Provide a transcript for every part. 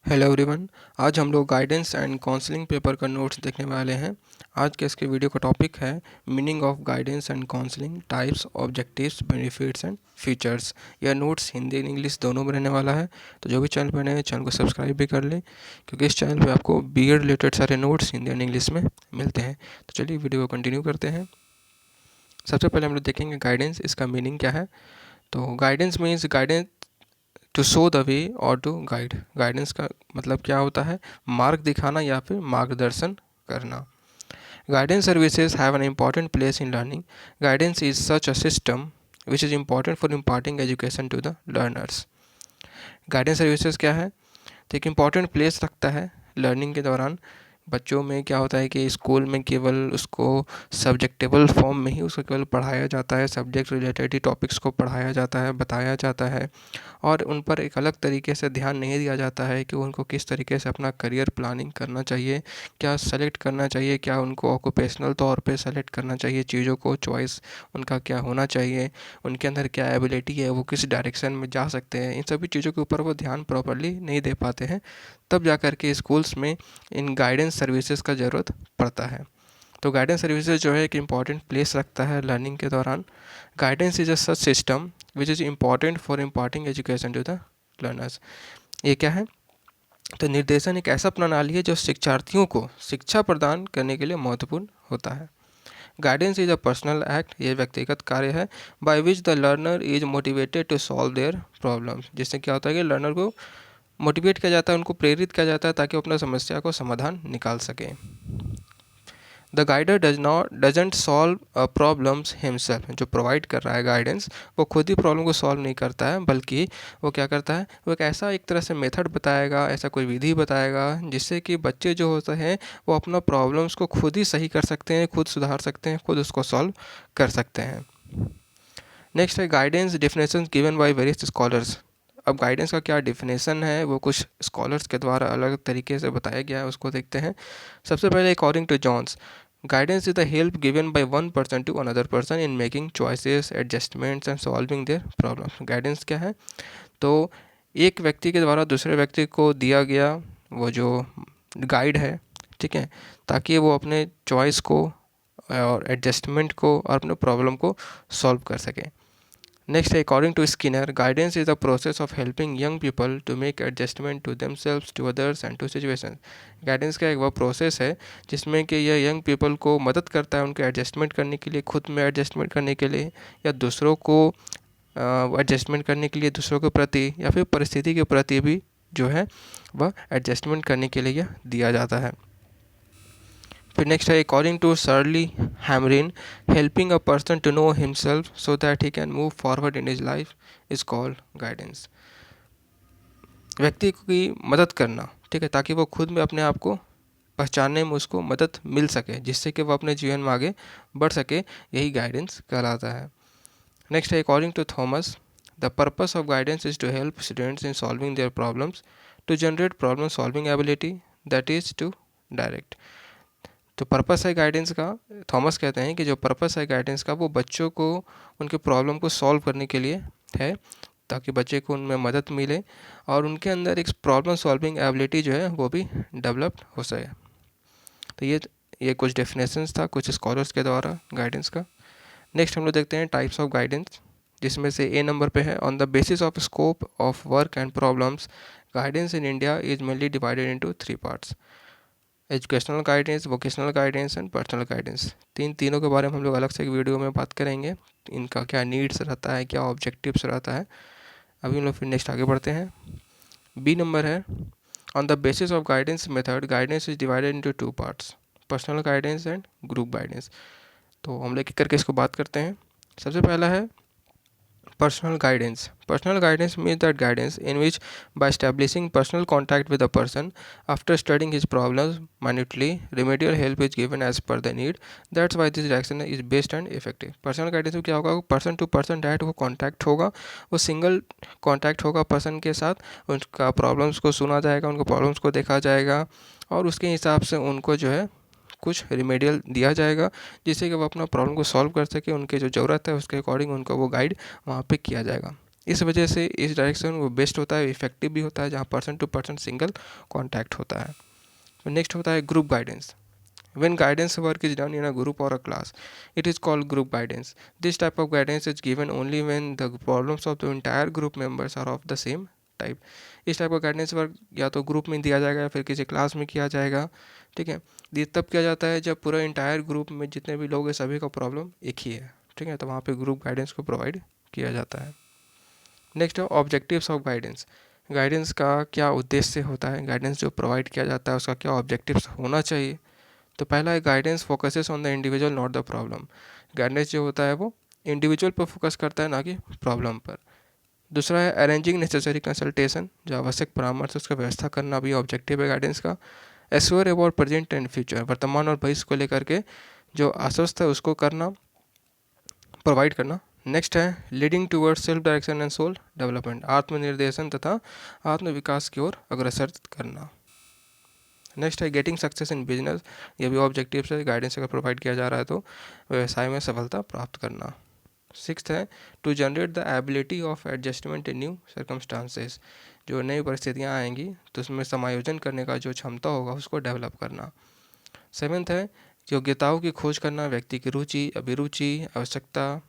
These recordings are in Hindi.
Hello everyone. आज हम लोग गाइडेंस एंड काउंसलिंग पेपर का नोट्स देखने वाले हैं। आज के इसके वीडियो का टॉपिक है meaning of guidance and counselling, types, objectives, benefits and features. यह नोट्स हिंदी एंड इंग्लिश दोनों में रहने वाला है, तो जो भी चैनल पर नए हैं चैनल को सब्सक्राइब भी कर लें, क्योंकि इस चैनल पर आपको बीएड रिलेटेड सारे नोट्स हिंदी एंड इंग्लिश में मिलते हैं। तो चलिए वीडियो को कंटिन्यू करते हैं। सबसे पहले हम लोग देखेंगे गाइडेंस, इसका मीनिंग क्या है। तो guidance means guidance to show the way और टू गाइड। गाइडेंस का मतलब क्या होता है? मार्ग दिखाना या फिर मार्गदर्शन करना। Guidance services have an important place in learning. Guidance is such a system which is important for imparting education to the learners. Guidance services क्या है? तो एक इम्पॉर्टेंट प्लेस रखता है लर्निंग के दौरान। बच्चों में क्या होता है कि स्कूल में केवल उसको सब्जेक्टेबल फॉर्म में ही उसको केवल पढ़ाया जाता है, सब्जेक्ट रिलेटेड ही टॉपिक्स को पढ़ाया जाता है, बताया जाता है, और उन पर एक अलग तरीके से ध्यान नहीं दिया जाता है कि उनको किस तरीके से अपना करियर प्लानिंग करना चाहिए, क्या सेलेक्ट करना चाहिए, क्या उनको ऑक्यूपेशनल तौर पे सेलेक्ट करना चाहिए चीज़ों को, चॉइस उनका क्या होना चाहिए, उनके अंदर क्या एबिलिटी है, वो किस डायरेक्शन में जा सकते हैं। इन सभी चीज़ों के ऊपर वो ध्यान प्रॉपरली नहीं दे पाते हैं। तब जा कर के स्कूल्स में इन गाइडेंस सर्विसेज का ज़रूरत पड़ता है। तो गाइडेंस सर्विसेज जो है एक इम्पॉर्टेंट प्लेस रखता है लर्निंग के दौरान। Guidance is a such system which is important for imparting education to the learners. ये क्या है? तो निर्देशन एक ऐसा प्रणाली है जो शिक्षार्थियों को शिक्षा प्रदान करने के लिए महत्वपूर्ण होता है। Guidance is a personal act, ये व्यक्तिगत कार्य है, by which the learner is motivated to solve their problems. जिससे क्या होता है कि लर्नर को मोटिवेट किया जाता है, उनको प्रेरित किया जाता है ताकि वो अपना समस्या को समाधान निकाल सकें। The guider doesn't solve problems himself. जो प्रोवाइड कर रहा है गाइडेंस, वो खुद ही प्रॉब्लम को सॉल्व नहीं करता है, बल्कि वो क्या करता है, वो एक ऐसा एक तरह से मेथड बताएगा, ऐसा कोई विधि बताएगा जिससे कि बच्चे जो होते हैं वो अपना प्रॉब्लम्स को खुद ही सही कर सकते हैं, खुद सुधार सकते हैं, खुद उसको सॉल्व कर सकते हैं। नेक्स्ट है guidance definition given by various scholars. अब गाइडेंस का क्या डेफिनेशन है वो कुछ स्कॉलर्स के द्वारा अलग तरीके से बताया गया है, उसको देखते हैं। सबसे पहले according to Jones, guidance is the help given by one person to another person in making choices, adjustments and solving their problems. Guidance क्या है? तो एक व्यक्ति के द्वारा दूसरे व्यक्ति को दिया गया वो जो गाइड है, ठीक है, ताकि वो अपने चॉइस को और एडजस्टमेंट को और अपने प्रॉब्लम को सॉल्व कर सके। नेक्स्ट है according to Skinner, guidance is the process of helping young people to make adjustment to themselves, to others and to situation. Guidance का एक वह प्रोसेस है जिसमें कि यह यंग पीपल को मदद करता है उनके एडजस्टमेंट करने के लिए, खुद में एडजस्टमेंट करने के लिए, या दूसरों को एडजस्टमेंट करने के लिए, दूसरों के प्रति या फिर परिस्थिति के प्रति भी जो है वह एडजस्टमेंट करने के लिए यह दिया जाता है। फिर नेक्स्ट है according to Shirley Hamrin, helping a person to know himself so that he can move forward in his life is called guidance. व्यक्ति की मदद करना, ठीक है, ताकि वो खुद में अपने आप को पहचानने में उसको मदद मिल सके, जिससे कि वो अपने जीवन में आगे बढ़ सके, यही गाइडेंस कहलाता है। नेक्स्ट है according to Thomas, the purpose of guidance is to help students in solving their problems, to generate problem solving ability, that is to direct. जो पर्पस है गाइडेंस का, थॉमस कहते हैं कि जो पर्पस है गाइडेंस का वो बच्चों को उनके प्रॉब्लम को सॉल्व करने के लिए है, ताकि बच्चे को उनमें मदद मिले और उनके अंदर एक प्रॉब्लम सॉल्विंग एबिलिटी जो है वो भी डेवलप हो सके। तो ये कुछ डेफिनेशंस था कुछ स्कॉलर्स के द्वारा गाइडेंस का। नेक्स्ट हम लोग देखते हैं टाइप्स ऑफ गाइडेंस, जिसमें से ए नंबर पे है on the basis of scope of work and problems, guidance in India is mainly divided into 3 parts: educational guidance, vocational guidance and personal guidance. तीनों के बारे में हम लोग अलग से एक वीडियो में बात करेंगे, इनका क्या नीड्स रहता है, क्या ऑब्जेक्टिव्स रहता है। अभी हम लोग फिर नेक्स्ट आगे बढ़ते हैं। बी नंबर है on the basis of guidance method, guidance is divided into 2 parts: personal guidance and group guidance. तो हम लेकर करके इसको बात करते हैं। सबसे पहला है personal guidance. Personal guidance means that guidance in which by establishing personal contact with a person after studying his problems minutely, remedial help is given as per the need. That's why this direction is best and effective. Personal guidance में क्या होगा, पर्सन टू पर्सन डायरेक्ट वो कॉन्टैक्ट होगा, वो सिंगल कॉन्टैक्ट होगा पर्सन के साथ, उनका प्रॉब्लम्स को सुना जाएगा, उनको प्रॉब्लम्स को देखा जाएगा और उसके हिसाब से उनको जो है कुछ रिमेडियल दिया जाएगा, जिससे कि वो अपना प्रॉब्लम को सॉल्व कर सके, उनके जो ज़रूरत है उसके अकॉर्डिंग उनको वो गाइड वहाँ पे किया जाएगा। इस वजह से इस डायरेक्शन वो बेस्ट होता है, इफेक्टिव भी होता है, जहाँ person to person single contact होता है। तो नेक्स्ट होता है group guidance. When guidance work is done in a group or a class, it is called group guidance. This type of guidance is given only when the problems of the entire group members are of the same type. इस टाइप का गाइडेंस वर्क या तो ग्रुप में दिया जाएगा या फिर किसी क्लास में किया जाएगा, ठीक है। ये तब किया जाता है जब पूरा इंटायर ग्रुप में जितने भी लोग हैं सभी का प्रॉब्लम एक ही है, ठीक है, तो वहाँ पे ग्रुप गाइडेंस को प्रोवाइड किया जाता है। नेक्स्ट है ऑब्जेक्टिव्स ऑफ गाइडेंस। गाइडेंस का क्या उद्देश्य होता है, गाइडेंस जो प्रोवाइड किया जाता है उसका क्या ऑब्जेक्टिव्स होना चाहिए। तो पहला है guidance focuses on the individual not the problem. Guidance जो होता है वो इंडिविजुअल पर फोकस करता है, ना कि प्रॉब्लम पर। दूसरा है अरेंजिंग नेसेसरी कंसल्टेशन, जो आवश्यक परामर्श उसका व्यवस्था करना भी ऑब्जेक्टिव है गाइडेंस का। Assure about present and future, वर्तमान और भविष्य को लेकर के जो आश्वस्त है उसको करना, प्रोवाइड करना। नेक्स्ट है leading towards self direction and self development, आत्मनिर्देशन तथा आत्मविकास की ओर अग्रसर करना। नेक्स्ट है गेटिंग सक्सेस इन बिजनेस, ये भी ऑब्जेक्टिव है, गाइडेंस अगर प्रोवाइड किया जा रहा है तो व्यवसाय में सफलता प्राप्त करना। सिक्स्थ है to generate the ability of adjustment in new circumstances, जो नई परिस्थितियाँ आएंगी तो उसमें समायोजन करने का जो क्षमता होगा उसको डेवलप करना। सेवेंथ है योग्यताओं की खोज करना, व्यक्ति की रुचि, अभिरुचि, आवश्यकता,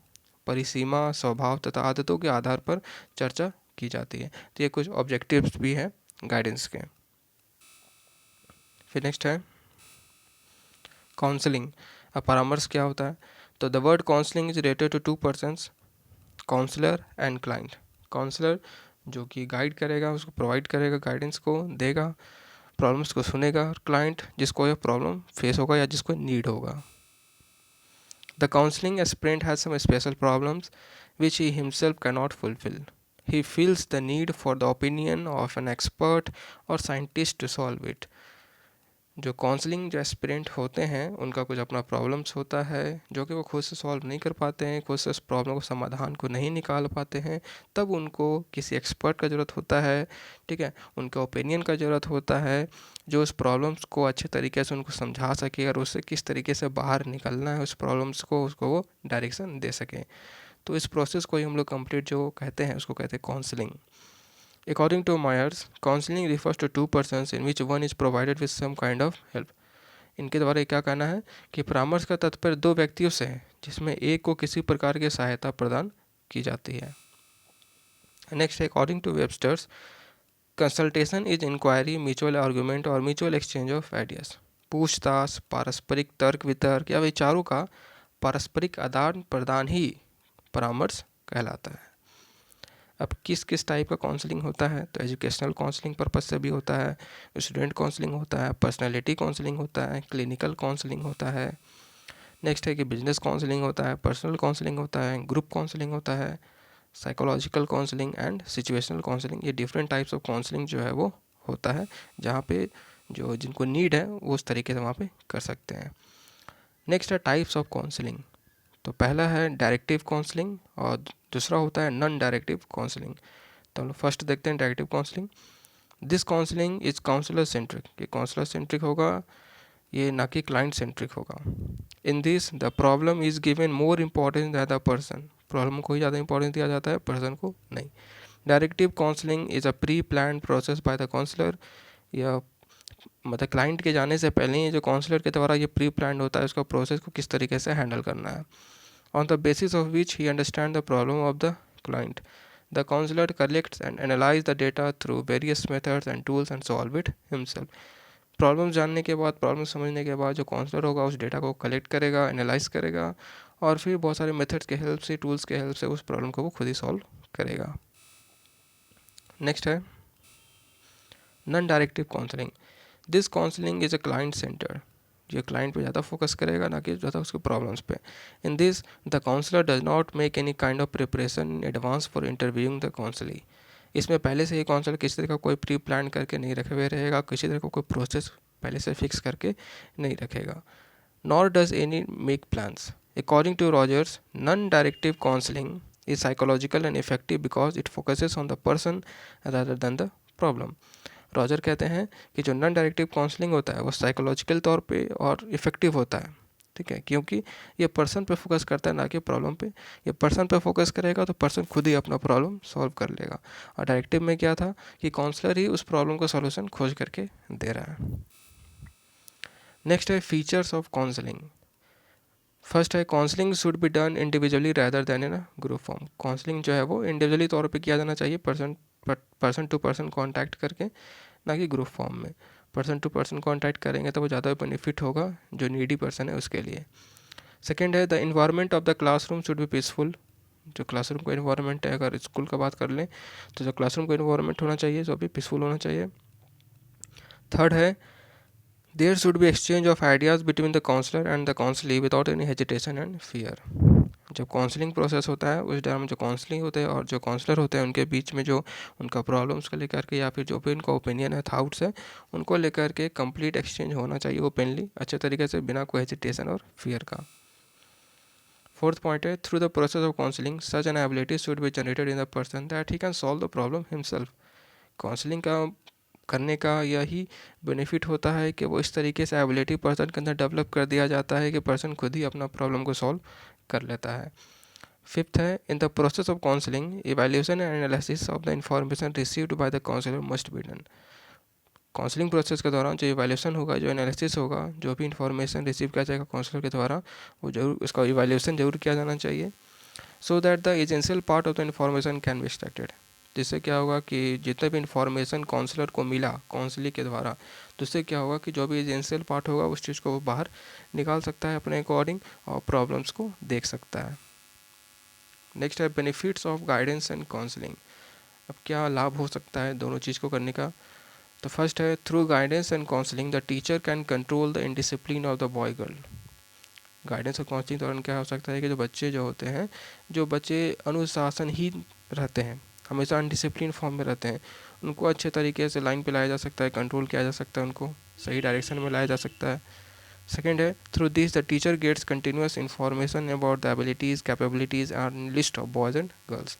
परिसीमा, स्वभाव तथा आदतों के आधार पर चर्चा की जाती है। तो ये कुछ ऑब्जेक्टिव्स भी हैं गाइडेंस के। फिर नेक्स्ट है काउंसलिंग। अब परामर्श क्या होता है, तो the word counselling is related to two persons, counsellor and client. Counsellor जो कि गाइड करेगा, उसको प्रोवाइड करेगा, गाइडेंस को देगा, प्रॉब्लम्स को सुनेगा, और क्लाइंट जिसको यह प्रॉब्लम फेस होगा या जिसको नीड होगा। The counselling aspirant has some special problems which he himself can not fulfil. He feels the need for the opinion of an expert और साइंटिस्ट टू सॉल्व इट। जो काउंसलिंग जो एस्पिरेंट होते हैं उनका कुछ अपना प्रॉब्लम्स होता है जो कि वो खुद से सॉल्व नहीं कर पाते हैं, खुद से उस प्रॉब्लम को समाधान को नहीं निकाल पाते हैं, तब उनको किसी एक्सपर्ट का ज़रूरत होता है, ठीक है, उनके ओपिनियन का ज़रूरत होता है जो उस प्रॉब्लम्स को अच्छे तरीके से उनको समझा सके और उससे किस तरीके से बाहर निकलना है उस प्रॉब्लम्स को, उसको वो डायरेक्शन दे सकें। तो इस प्रोसेस को ही हम लोग कंप्लीट जो कहते हैं उसको कहते हैं counselling. According to Myers, counseling refers to two persons in which one is provided with some kind of help. इनके द्वारा क्या कहना है कि परामर्श का तात्पर्य दो व्यक्तियों से है जिसमें एक को किसी प्रकार की सहायता प्रदान की जाती है। Next, according to Webster's, consultation is inquiry, mutual argument और म्यूचुअल एक्सचेंज ऑफ आइडियाज। पूछताछ, पारस्परिक तर्क वितर्क या विचारों का पारस्परिक आदान प्रदान ही परामर्श कहलाता है। अब किस किस टाइप का काउंसलिंग होता है, तो एजुकेशनल काउंसलिंग पर्पस से भी होता है, स्टूडेंट काउंसलिंग होता है, पर्सनालिटी काउंसलिंग होता है, क्लिनिकल काउंसलिंग होता है। नेक्स्ट है कि बिजनेस काउंसलिंग होता है, पर्सनल काउंसलिंग होता है, ग्रुप काउंसलिंग होता है, psychological counselling and situational counselling. ये डिफरेंट टाइप्स ऑफ काउंसलिंग जो है वो होता है, जहाँ पे जो जिनको नीड है वो उस तरीके से वहाँ पे कर सकते हैं। नेक्स्ट है टाइप्स ऑफ काउंसलिंग। तो पहला है डायरेक्टिव काउंसलिंग और दूसरा होता है नॉन डायरेक्टिव काउंसलिंग। तो हम लोग फर्स्ट देखते हैं directive counselling. This counselling is counsellor centric, ये काउंसलर सेंट्रिक होगा, ये ना कि क्लाइंट सेंट्रिक होगा। In this the problem is given more importance than the person, problem को ही ज़्यादा इंपॉर्टेंस दिया जाता है, पर्सन को नहीं। Directive counselling is a pre plan process by the counsellor, या मतलब क्लाइंट के जाने से पहले ही जो काउंसलर के द्वारा ये प्री प्लान होता है उसका प्रोसेस को किस तरीके से हैंडल करना है। On the basis of which he understands the problem of the client, the counselor collects and analyzes the data through various methods and tools and solve it himself. Problem जानने के बाद, प्रॉब्लम समझने के बाद जो काउंसलर होगा उस डेटा को कलेक्ट करेगा, एनालाइज करेगा और फिर बहुत सारे मेथड्स के हेल्प से, टूल्स के हेल्प से उस प्रॉब्लम को वो खुद ही सॉल्व करेगा। नेक्स्ट है non directive counselling. This counselling is a client centre, ये क्लाइंट पे ज़्यादा फोकस करेगा ना कि ज़्यादा उसके प्रॉब्लम्स पे। In this the counsellor does not make any kind of preparation in advance for interviewing the counsellee. इसमें पहले से ही काउंसलर किसी तरह का कोई प्री प्लान करके नहीं रखे हुए रहेगा, किसी तरह का कोई प्रोसेस पहले से फिक्स करके नहीं रखेगा। Nor does any make plans. According to Rogers, non directive counselling is psychological and effective because it focuses on the person rather than the problem. Roger कहते हैं कि जो नॉन डायरेक्टिव काउंसलिंग होता है वो साइकोलॉजिकल तौर पे और इफ़ेक्टिव होता है, ठीक है, क्योंकि ये पर्सन पे फोकस करता है ना कि प्रॉब्लम पे। ये पर्सन पे फोकस करेगा तो पर्सन खुद ही अपना प्रॉब्लम सॉल्व कर लेगा। और डायरेक्टिव में क्या था कि काउंसलर ही उस प्रॉब्लम का सॉल्यूशन खोज करके दे रहा है। नेक्स्ट है फीचर्स ऑफ काउंसलिंग। फर्स्ट है counselling should be done individually rather then in a group form. Counselling जो है वो इंडिविजुअली तौर पे किया जाना चाहिए, पर्सन टू पर्सन कांटेक्ट करके, ना कि ग्रुप फॉर्म में। पर्सन टू पर्सन कांटेक्ट करेंगे तो वो ज़्यादा बेनिफिट होगा जो नीडी पर्सन है उसके लिए। सेकेंड है the environment of the classroom should be peaceful. जो क्लासरूम का इन्वायरमेंट है, अगर स्कूल का बात कर लें तो जो क्लासरूम का इन्वायरमेंट होना चाहिए जो भी पीसफुल होना चाहिए। थर्ड है there should be exchange of ideas between the counsellor and the counsellee without any hesitation and fear. जब काउंसलिंग प्रोसेस होता है उस टाइम जो काउंसलिंग होते हैं और जो काउंसलर होते हैं उनके बीच में जो उनका प्रॉब्लम्स को लेकर के या फिर जो भी उनका ओपिनियन है, थाउट्स है, उनको लेकर के कंप्लीट एक्सचेंज होना चाहिए ओपनली, अच्छे तरीके से, बिना कोई हेजिटेशन और फियर का। फोर्थ पॉइंट है through the process of counselling such an ability should be generated in the person that he can solve the problem himself. Counselling का करने का यही बेनिफिट होता है कि वो इस तरीके से एबिलिटी पर्सन के अंदर डेवलप कर दिया जाता है कि पर्सन खुद ही अपना प्रॉब्लम को सॉल्व कर लेता है। फिफ्थ है in the process of counselling evaluation and analysis of the information received by the counsellor must be done. Counselling process के दौरान जो इवैल्यूएशन होगा, जो एनालिसिस होगा, जो भी इंफॉर्मेशन रिसीव किया जाएगा काउंसलर के द्वारा, वो जरूर उसका इवैल्यूएशन जरूर किया जाना चाहिए, so that the essential part of the information can be extracted. जिससे क्या होगा कि जितने भी इंफॉर्मेशन काउंसलर को मिला काउंसलिंग के द्वारा, तो उससे क्या होगा कि जो भी एसेंशियल पार्ट होगा उस चीज़ को वो बाहर निकाल सकता है अपने अकॉर्डिंग और प्रॉब्लम्स को देख सकता है। नेक्स्ट है benefits of guidance and counselling. अब क्या लाभ हो सकता है दोनों चीज़ को करने का? तो फर्स्ट है through guidance and counselling the teacher can control the indiscipline of the boy girl. Guidance और काउंसलिंग दौरान क्या हो सकता है कि जो बच्चे जो होते हैं, जो बच्चे अनुशासनहीन रहते हैं, हमेशा अनडिसिप्लिन फॉर्म में रहते हैं, उनको अच्छे तरीके से लाइन पे लाया जा सकता है, कंट्रोल किया जा सकता है, उनको सही डायरेक्शन में लाया जा सकता है। सेकेंड है through this the teacher gets continuous information about the abilities, capabilities and list of boys and girls.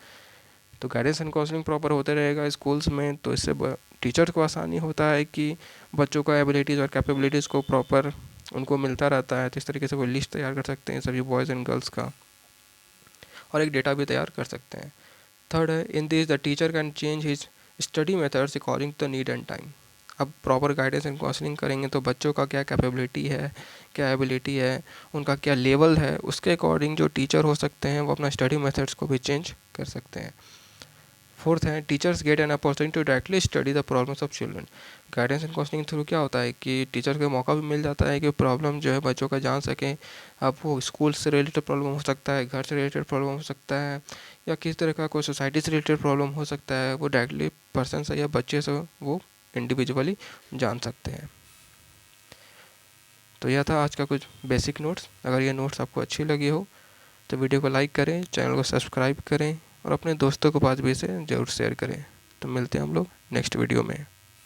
तो गाइडेंस एंड काउंसलिंग प्रॉपर होते रहेगा स्कूल्स में, तो इससे टीचर को आसानी होता है कि बच्चों का एबिलिटीज़ और कैपेबिलिटीज़ को प्रॉपर उनको मिलता रहता है, तो इस तरीके से वो लिस्ट तैयार कर सकते हैं सभी बॉयज़ एंड गर्ल्स का, और एक डेटा भी तैयार कर सकते हैं। थर्ड है in this the teacher can change his study methods according to the need and time. अब प्रॉपर गाइडेंस एंड काउंसलिंग करेंगे तो बच्चों का क्या कैपेबिलिटी है, क्या एबिलिटी है, उनका क्या लेवल है, उसके अकॉर्डिंग जो टीचर हो सकते हैं वो अपना स्टडी मेथड्स को भी चेंज कर सकते हैं। फोर्थ है teachers get an opportunity to directly study the problems of children. Guidance and counselling through क्या होता है कि टीचर को मौका भी मिल जाता है कि प्रॉब्लम जो है बच्चों का जान सकें। अब वो स्कूल से रिलेटेड प्रॉब्लम हो सकता है, घर से रिलेटेड प्रॉब्लम हो सकता है, या किस तरह का कोई सोसाइटी से रिलेटेड प्रॉब्लम हो सकता है, वो डायरेक्टली पर्सन से या बच्चे से वो इंडिविजुअली जान सकते हैं। तो यह था आज का कुछ बेसिक नोट्स। अगर ये नोट्स आपको अच्छी लगी हो तो वीडियो को लाइक करें, चैनल को सब्सक्राइब करें और अपने दोस्तों के पास भी इसे ज़रूर शेयर करें। तो मिलते हैं हम लोग नेक्स्ट वीडियो में।